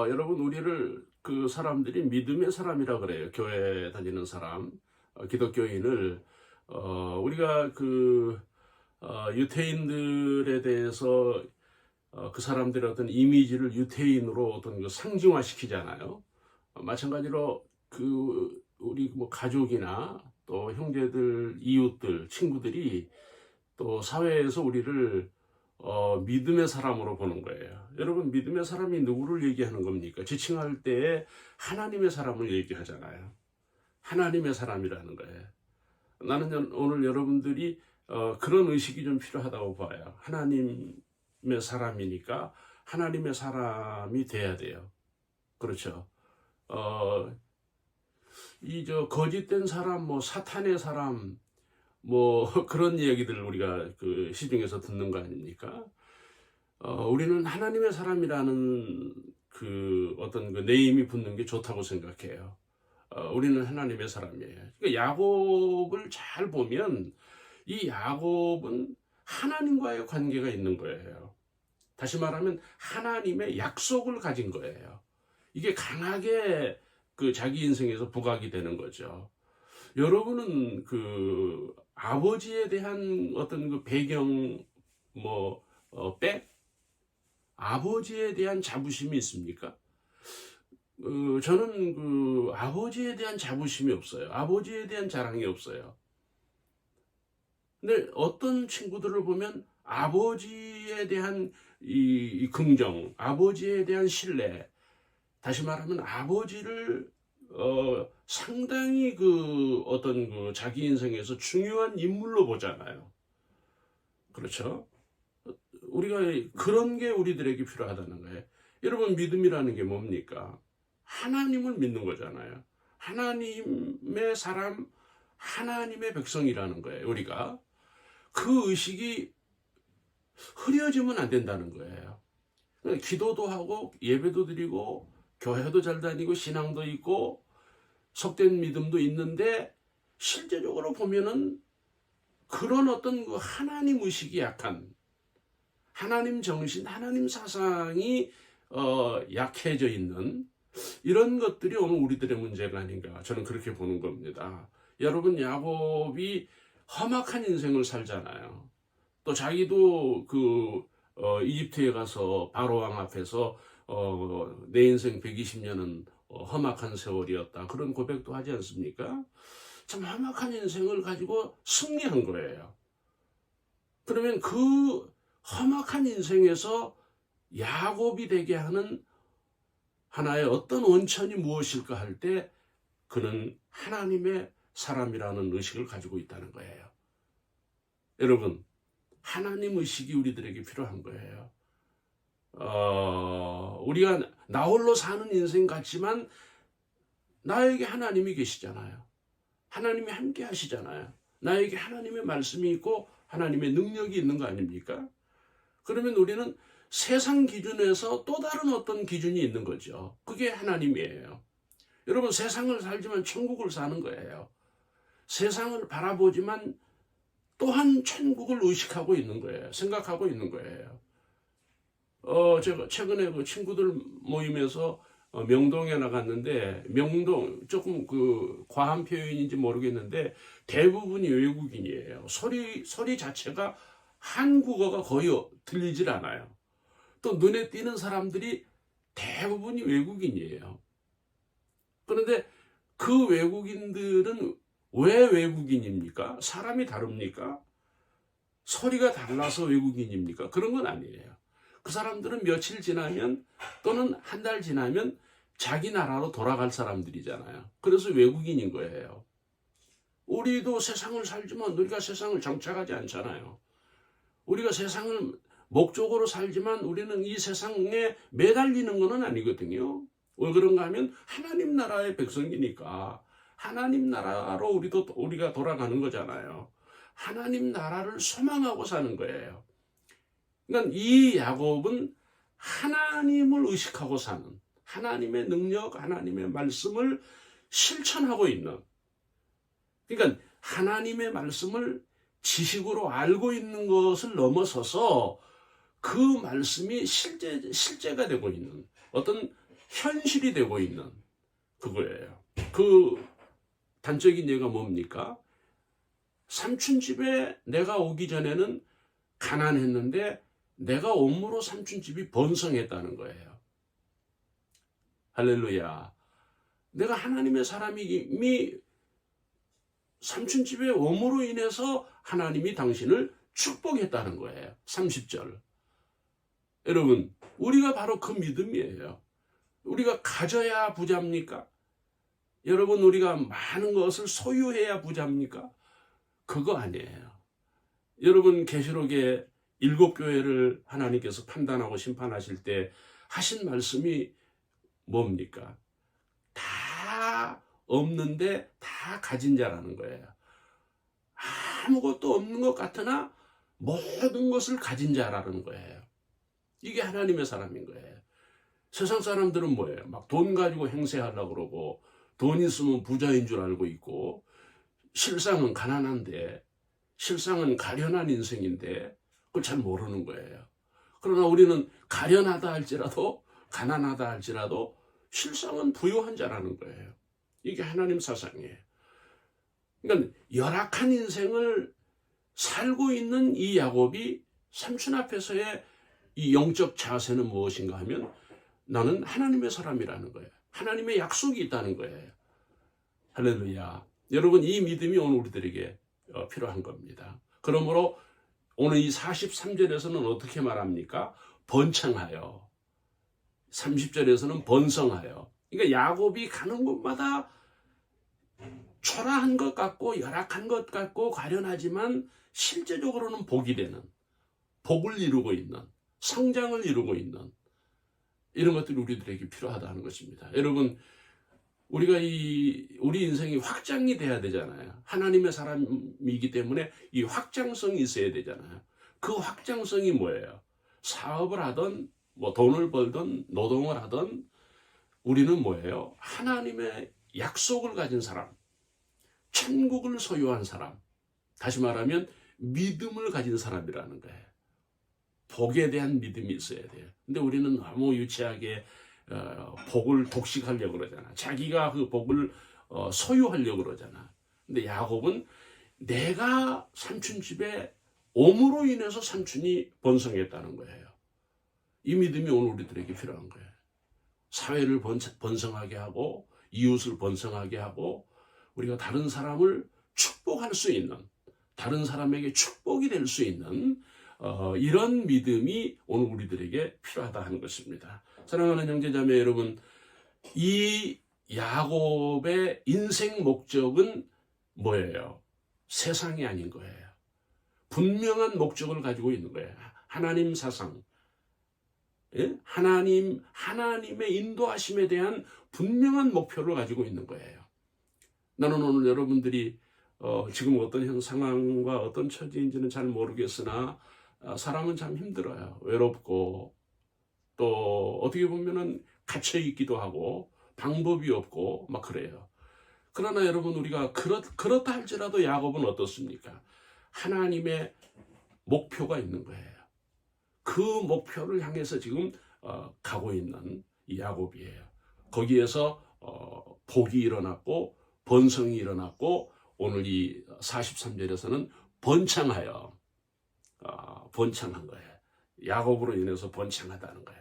여러분 우리를 그 사람들이 믿음의 사람이라 그래요. 교회 다니는 사람, 기독교인을 우리가 유태인들에 대해서 그 사람들의 어떤 이미지를 유태인으로 어떤 상징화 시키잖아요. 마찬가지로 우리 뭐 가족이나 또 형제들, 이웃들, 친구들이 또 사회에서 우리를 믿음의 사람으로 보는 거예요. 여러분, 믿음의 사람이 누구를 얘기하는 겁니까? 지칭할 때 하나님의 사람을 얘기하잖아요. 하나님의 사람이라는 거예요. 나는 오늘 여러분들이 그런 의식이 좀 필요하다고 봐요. 하나님의 사람이니까 하나님의 사람이 돼야 돼요. 그렇죠. 거짓된 사람, 뭐 사탄의 사람, 뭐 그런 얘기들을 우리가 시중에서 듣는 거 아닙니까? 우리는 하나님의 사람이라는 어떤 네임이 붙는 게 좋다고 생각해요. 우리는 하나님의 사람이에요. 그러니까 야곱을 잘 보면 이 야곱은 하나님과의 관계가 있는 거예요. 다시 말하면 하나님의 약속을 가진 거예요. 이게 강하게 자기 인생에서 부각이 되는 거죠. 여러분은 아버지에 대한 어떤 배경, 아버지에 대한 자부심이 있습니까? 저는 아버지에 대한 자부심이 없어요. 아버지에 대한 자랑이 없어요. 근데 어떤 친구들을 보면 아버지에 대한 이 긍정, 아버지에 대한 신뢰, 다시 말하면 아버지를 상당히 어떤 자기 인생에서 중요한 인물로 보잖아요. 그렇죠? 우리가 그런 게 우리들에게 필요하다는 거예요. 여러분, 믿음이라는 게 뭡니까? 하나님을 믿는 거잖아요. 하나님의 사람, 하나님의 백성이라는 거예요. 우리가 그 의식이 흐려지면 안 된다는 거예요. 기도도 하고 예배도 드리고 교회도 잘 다니고 신앙도 있고 속된 믿음도 있는데 실제적으로 보면은 그런 어떤 하나님 의식이 약한, 하나님 정신, 하나님 사상이 약해져 있는 이런 것들이 오늘 우리들의 문제가 아닌가, 저는 그렇게 보는 겁니다. 여러분, 야곱이 험악한 인생을 살잖아요. 또 자기도 이집트에 가서 바로왕 앞에서 내 인생 120년은 험악한 세월이었다, 그런 고백도 하지 않습니까? 참 험악한 인생을 가지고 승리한 거예요. 그러면 그 험악한 인생에서 야곱이 되게 하는 하나의 어떤 원천이 무엇일까 할 때 그는 하나님의 사람이라는 의식을 가지고 있다는 거예요. 여러분, 하나님 의식이 우리들에게 필요한 거예요. 우리가 나 홀로 사는 인생 같지만 나에게 하나님이 계시잖아요. 하나님이 함께 하시잖아요. 나에게 하나님의 말씀이 있고 하나님의 능력이 있는 거 아닙니까? 그러면 우리는 세상 기준에서 또 다른 어떤 기준이 있는 거죠. 그게 하나님이에요. 여러분, 세상을 살지만 천국을 사는 거예요. 세상을 바라보지만 또한 천국을 의식하고 있는 거예요. 생각하고 있는 거예요. 제가 최근에 친구들 모임에서 명동에 나갔는데, 명동 조금 과한 표현인지 모르겠는데 대부분이 외국인이에요. 소리 자체가 한국어가 거의 들리질 않아요. 또 눈에 띄는 사람들이 대부분이 외국인이에요. 그런데 그 외국인들은 왜 외국인입니까? 사람이 다릅니까? 소리가 달라서 외국인입니까? 그런 건 아니에요. 그 사람들은 며칠 지나면 또는 한 달 지나면 자기 나라로 돌아갈 사람들이잖아요. 그래서 외국인인 거예요. 우리도 세상을 살지만 우리가 세상을 정착하지 않잖아요. 우리가 세상을 목적으로 살지만 우리는 이 세상에 매달리는 것은 아니거든요. 왜 그런가 하면 하나님 나라의 백성이니까 하나님 나라로 우리가 돌아가는 거잖아요. 하나님 나라를 소망하고 사는 거예요. 그러니까 이 야곱은 하나님을 의식하고 사는, 하나님의 능력, 하나님의 말씀을 실천하고 있는, 그러니까 하나님의 말씀을 지식으로 알고 있는 것을 넘어서서 그 말씀이 실제가 되고 있는 어떤 현실이 되고 있는 그거예요. 그 단적인 예가 뭡니까? 삼촌 집에 내가 오기 전에는 가난했는데 내가 옴으로 삼촌 집이 번성했다는 거예요. 할렐루야. 내가 하나님의 사람이 삼촌 집에 옴으로 인해서 하나님이 당신을 축복했다는 거예요. 30절. 여러분, 우리가 바로 그 믿음이에요. 우리가 가져야 부자입니까? 여러분, 우리가 많은 것을 소유해야 부자입니까? 그거 아니에요. 여러분, 계시록에 7교회를 하나님께서 판단하고 심판하실 때 하신 말씀이 뭡니까? 다 없는데 다 가진 자라는 거예요. 아무것도 없는 것 같으나 모든 것을 가진 자라는 거예요. 이게 하나님의 사람인 거예요. 세상 사람들은 뭐예요? 막 돈 가지고 행세하려고 그러고 돈 있으면 부자인 줄 알고 있고 실상은 가난한데 실상은 가련한 인생인데 그걸 잘 모르는 거예요. 그러나 우리는 가련하다 할지라도 가난하다 할지라도 실상은 부유한 자라는 거예요. 이게 하나님 사상이에요. 그러니까 열악한 인생을 살고 있는 이 야곱이 삼촌 앞에서의 이 영적 자세는 무엇인가 하면 나는 하나님의 사람이라는 거예요. 하나님의 약속이 있다는 거예요. 할렐루야. 여러분, 이 믿음이 오늘 우리들에게 필요한 겁니다. 그러므로 오늘 이 43절에서는 어떻게 말합니까? 번창하여. 30절에서는 번성하여. 그러니까 야곱이 가는 곳마다 초라한 것 같고 열악한 것 같고 가련하지만 실제적으로는 복이 되는, 복을 이루고 있는, 성장을 이루고 있는 이런 것들이 우리들에게 필요하다는 것입니다. 여러분, 우리가 우리 인생이 확장이 돼야 되잖아요. 하나님의 사람이기 때문에 이 확장성이 있어야 되잖아요. 그 확장성이 뭐예요? 사업을 하든 뭐 돈을 벌든 노동을 하든 우리는 뭐예요? 하나님의 약속을 가진 사람, 천국을 소유한 사람, 다시 말하면 믿음을 가진 사람이라는 거예요. 복에 대한 믿음이 있어야 돼요. 근데 우리는 너무 유치하게 복을 독식하려고 그러잖아. 자기가 그 복을 소유하려고 그러잖아. 근데 야곱은 내가 삼촌 집에 옴으로 인해서 삼촌이 번성했다는 거예요. 이 믿음이 오늘 우리들에게 필요한 거예요. 사회를 번성하게 하고 이웃을 번성하게 하고 우리가 다른 사람을 축복할 수 있는, 다른 사람에게 축복이 될 수 있는 이런 믿음이 오늘 우리들에게 필요하다 하는 것입니다. 사랑하는 형제자매 여러분, 이 야곱의 인생 목적은 뭐예요? 세상이 아닌 거예요. 분명한 목적을 가지고 있는 거예요. 하나님 사상, 예? 하나님의 인도하심에 대한 분명한 목표를 가지고 있는 거예요. 나는 오늘 여러분들이 지금 어떤 상황과 어떤 처지인지는 잘 모르겠으나 사람은 참 힘들어요. 외롭고 또 어떻게 보면은 갇혀 있기도 하고 방법이 없고 막 그래요. 그러나 여러분, 우리가 그렇다 할지라도 야곱은 어떻습니까? 하나님의 목표가 있는 거예요. 그 목표를 향해서 지금 가고 있는 이 야곱이에요. 거기에서 복이 일어났고 번성이 일어났고 오늘 이 43절에서는 번창하여 번창한 거예요. 야곱으로 인해서 번창하다는 거예요.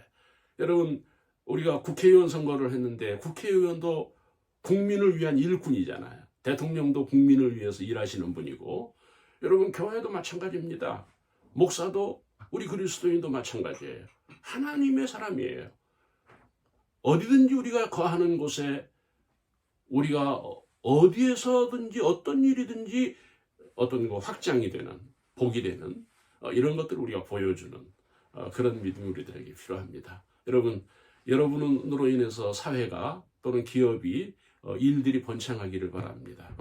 여러분, 우리가 국회의원 선거를 했는데 국회의원도 국민을 위한 일꾼이잖아요. 대통령도 국민을 위해서 일하시는 분이고 여러분, 교회도 마찬가지입니다. 목사도 우리 그리스도인도 마찬가지예요. 하나님의 사람이에요. 어디든지 우리가 거하는 곳에 우리가 어디에서든지 어떤 일이든지 어떤 거 확장이 되는, 복이 되는 이런 것들을 우리가 보여주는 그런 믿음이 우리들에게 필요합니다. 여러분, 여러분으로 인해서 사회가 또는 기업이 일들이 번창하기를 바랍니다.